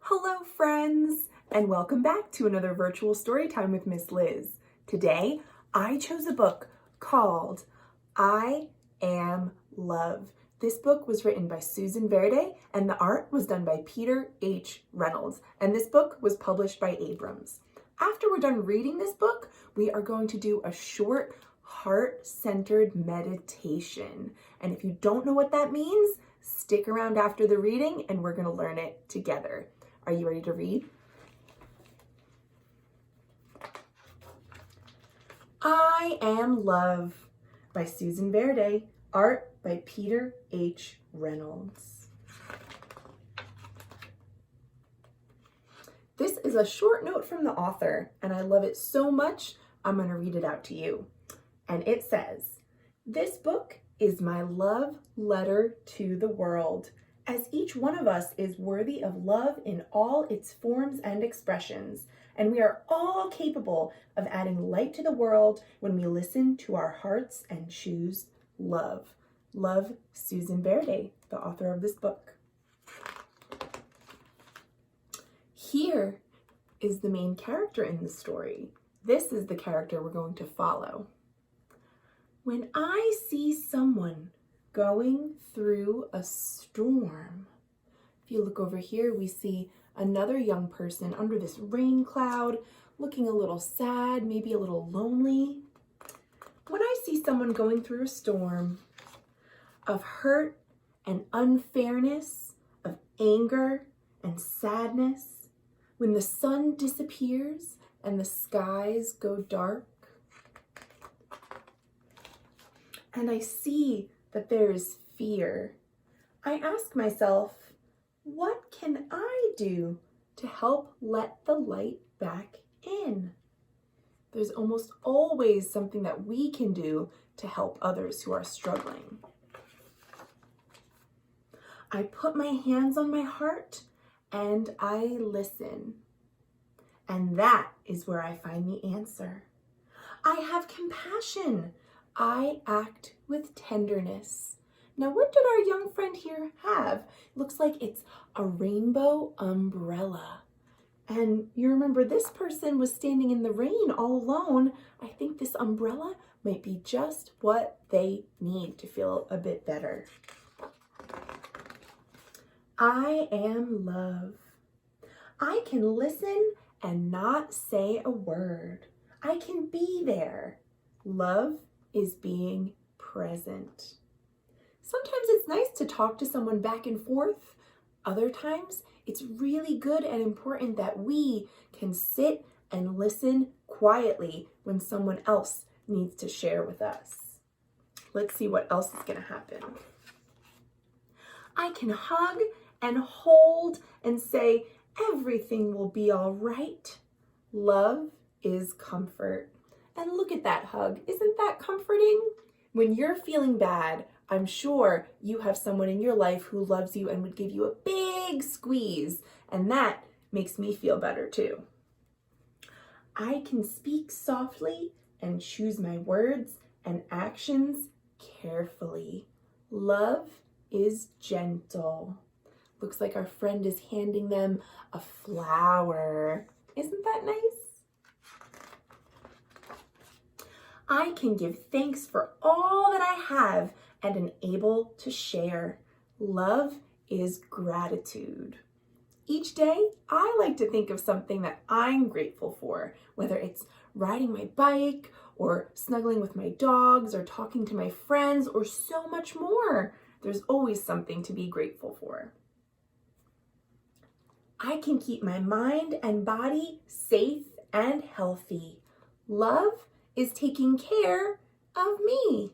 Hello friends, and welcome back to another virtual story time with Miss Liz. Today, I chose a book called I Am Love. This book was written by Susan Verde and the art was done by Peter H. Reynolds, and this book was published by Abrams. After we're done reading this book, we are going to do a short heart-centered meditation. And if you don't know what that means, stick around after the reading and we're going to learn it together. Are you ready to read? I Am Love by Susan Verde, art by Peter H. Reynolds. This is a short note from the author, and I love it so much, I'm going to read it out to you. And it says, "This book is my love letter to the world, as each one of us is worthy of love in all its forms and expressions, and we are all capable of adding light to the world when we listen to our hearts and choose love." Love, Susan Verde, the author of this book. Here is the main character in the story. This is the character we're going to follow. When I see someone going through a storm. If you look over here, we see another young person under this rain cloud, looking a little sad, maybe a little lonely. When I see someone going through a storm of hurt and unfairness, of anger and sadness, when the sun disappears and the skies go dark, and I see that there is fear, I ask myself, what can I do to help let the light back in? There's almost always something that we can do to help others who are struggling. I put my hands on my heart and I listen. And that is where I find the answer. I have compassion. I act with tenderness. Now, what did our young friend here have? Looks like it's a rainbow umbrella. And you remember this person was standing in the rain all alone. I think this umbrella might be just what they need to feel a bit better. I am love. I can listen and not say a word. I can be there. Love is being present. Sometimes it's nice to talk to someone back and forth. Other times, it's really good and important that we can sit and listen quietly when someone else needs to share with us. Let's see what else is going to happen. I can hug and hold and say, everything will be all right. Love is comfort. And look at that hug. Isn't that comforting? When you're feeling bad, I'm sure you have someone in your life who loves you and would give you a big squeeze. And that makes me feel better too. I can speak softly and choose my words and actions carefully. Love is gentle. Looks like our friend is handing them a flower. Isn't that nice? I can give thanks for all that I have and am able to share. Love is gratitude. Each day, I like to think of something that I'm grateful for, whether it's riding my bike or snuggling with my dogs or talking to my friends or so much more. There's always something to be grateful for. I can keep my mind and body safe and healthy. Love is taking care of me.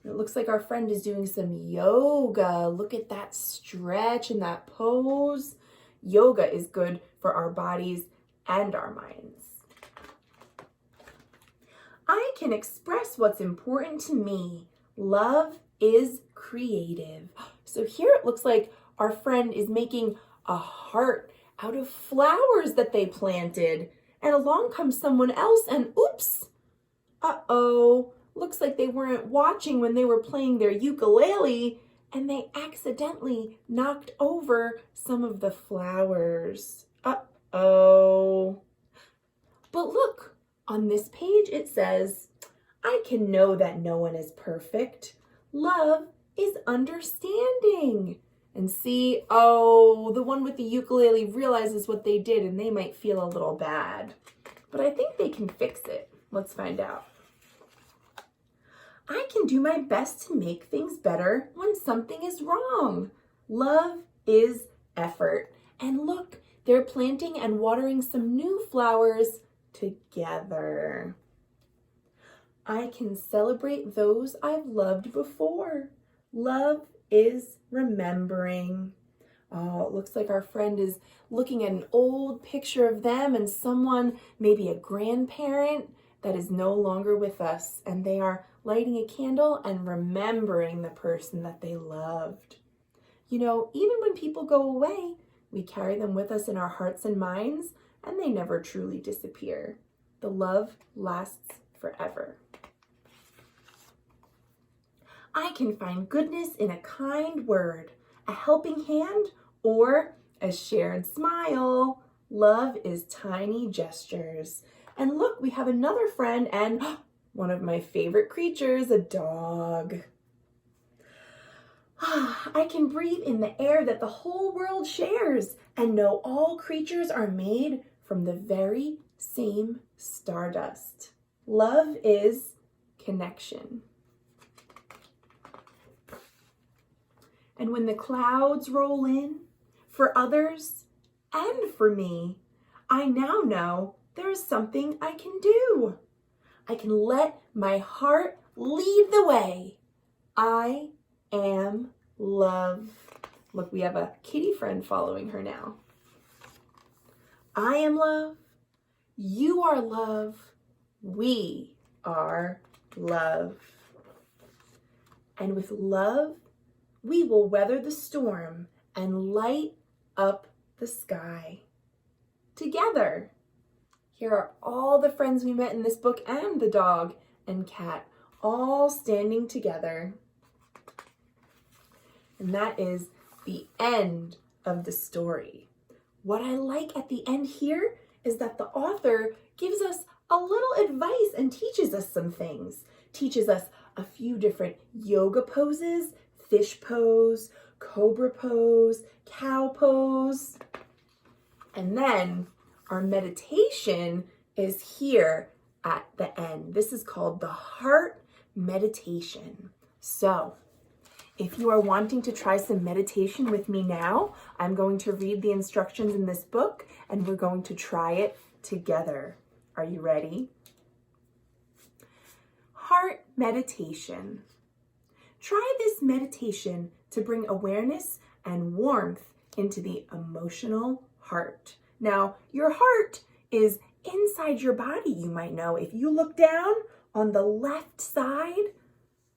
It looks like our friend is doing some yoga. Look at that stretch and that pose. Yoga is good for our bodies and our minds. I can express what's important to me. Love is creative. So here it looks like our friend is making a heart out of flowers that they planted. And along comes someone else and oops, uh-oh, looks like they weren't watching when they were playing their ukulele and they accidentally knocked over some of the flowers. Uh-oh. But look, on this page it says, I can know that no one is perfect. Love is understanding. And see, oh, the one with the ukulele realizes what they did and they might feel a little bad. But I think they can fix it. Let's find out. I can do my best to make things better when something is wrong. Love is effort. And look, they're planting and watering some new flowers together. I can celebrate those I've loved before. Love is remembering. Oh, it looks like our friend is looking at an old picture of them and someone, maybe a grandparent, that is no longer with us, and they are lighting a candle and remembering the person that they loved. You know, even when people go away, we carry them with us in our hearts and minds, and they never truly disappear. The love lasts forever. I can find goodness in a kind word, a helping hand, or a shared smile. Love is tiny gestures. And look, we have another friend and one of my favorite creatures, a dog. I can breathe in the air that the whole world shares and know all creatures are made from the very same stardust. Love is connection. And when the clouds roll in, for others and for me, I now know there is something I can do. I can let my heart lead the way. I am love. Look, we have a kitty friend following her now. I am love. You are love. We are love. And with love, we will weather the storm and light up the sky. Together. Here are all the friends we met in this book and the dog and cat all standing together. And that is the end of the story. What I like at the end here is that the author gives us a little advice and teaches us some things. Teaches us a few different yoga poses, fish pose, cobra pose, cow pose. And then our meditation is here at the end. This is called the heart meditation. So if you are wanting to try some meditation with me now, I'm going to read the instructions in this book and we're going to try it together. Are you ready? Heart meditation. Try this meditation to bring awareness and warmth into the emotional heart. Now, your heart is inside your body, you might know. If you look down on the left side,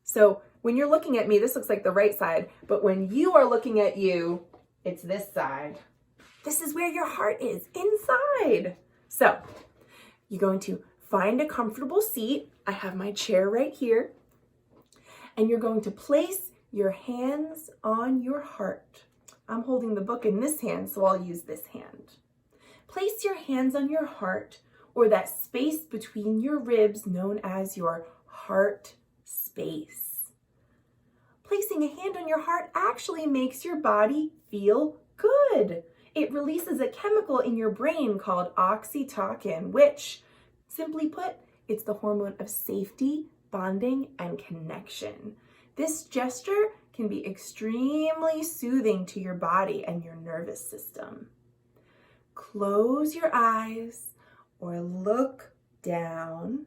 so when you're looking at me, this looks like the right side, but when you are looking at you, it's this side. This is where your heart is, inside. So you're going to find a comfortable seat. I have my chair right here. And you're going to place your hands on your heart. I'm holding the book in this hand, so I'll use this hand. Place your hands on your heart, or that space between your ribs known as your heart space. Placing a hand on your heart actually makes your body feel good. It releases a chemical in your brain called oxytocin, which, simply put, it's the hormone of safety, bonding, and connection. This gesture can be extremely soothing to your body and your nervous system. Close your eyes or look down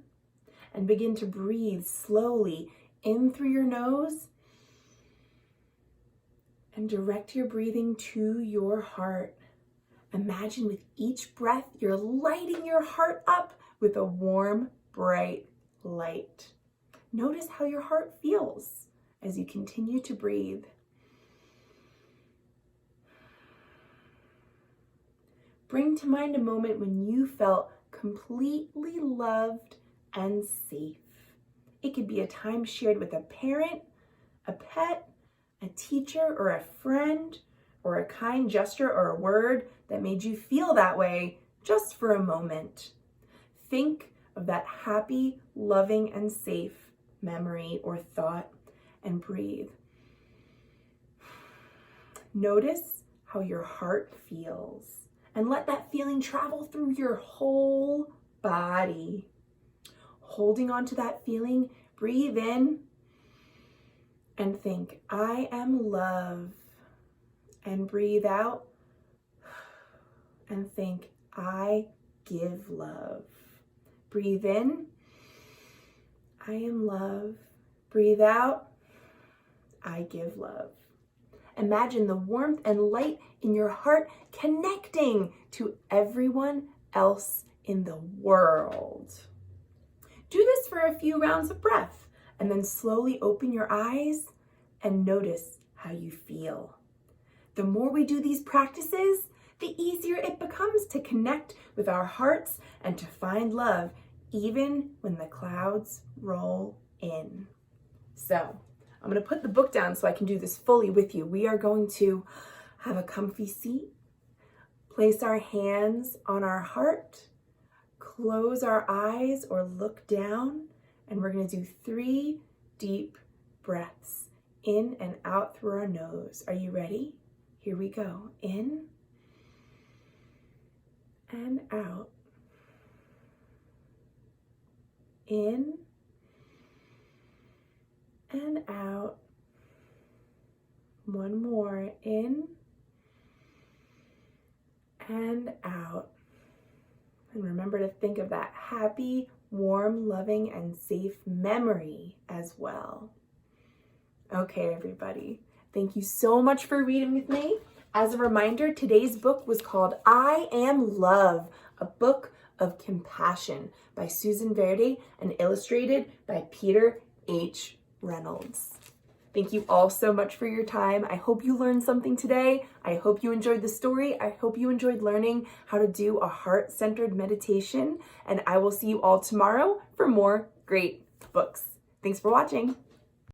and begin to breathe slowly in through your nose and direct your breathing to your heart. Imagine with each breath, you're lighting your heart up with a warm, bright light. Notice how your heart feels as you continue to breathe. Bring to mind a moment when you felt completely loved and safe. It could be a time shared with a parent, a pet, a teacher or a friend or a kind gesture or a word that made you feel that way just for a moment. Think of that happy, loving, and safe memory or thought and breathe. Notice how your heart feels and let that feeling travel through your whole body. Holding on to that feeling, breathe in and think, I am love. And breathe out and think, I give love. Breathe in, I am love. Breathe out, I give love. Imagine the warmth and light in your heart connecting to everyone else in the world. Do this for a few rounds of breath and then slowly open your eyes and notice how you feel. The more we do these practices, the easier it becomes to connect with our hearts and to find love, even when the clouds roll in. So, I'm going to put the book down so I can do this fully with you. We are going to have a comfy seat, place our hands on our heart, close our eyes or look down, and we're going to do 3 deep breaths in and out through our nose. Are you ready? Here we go. In and out. In and out. One more. In and out. And remember to think of that happy, warm, loving, and safe memory as well. Okay, everybody. Thank you so much for reading with me. As a reminder, today's book was called I Am Love, a book of compassion by Susan Verde and illustrated by Peter H. Reynolds. Thank you all so much for your time. I hope you learned something today. I hope you enjoyed the story. I hope you enjoyed learning how to do a heart-centered meditation. And I will see you all tomorrow for more great books. Thanks for watching.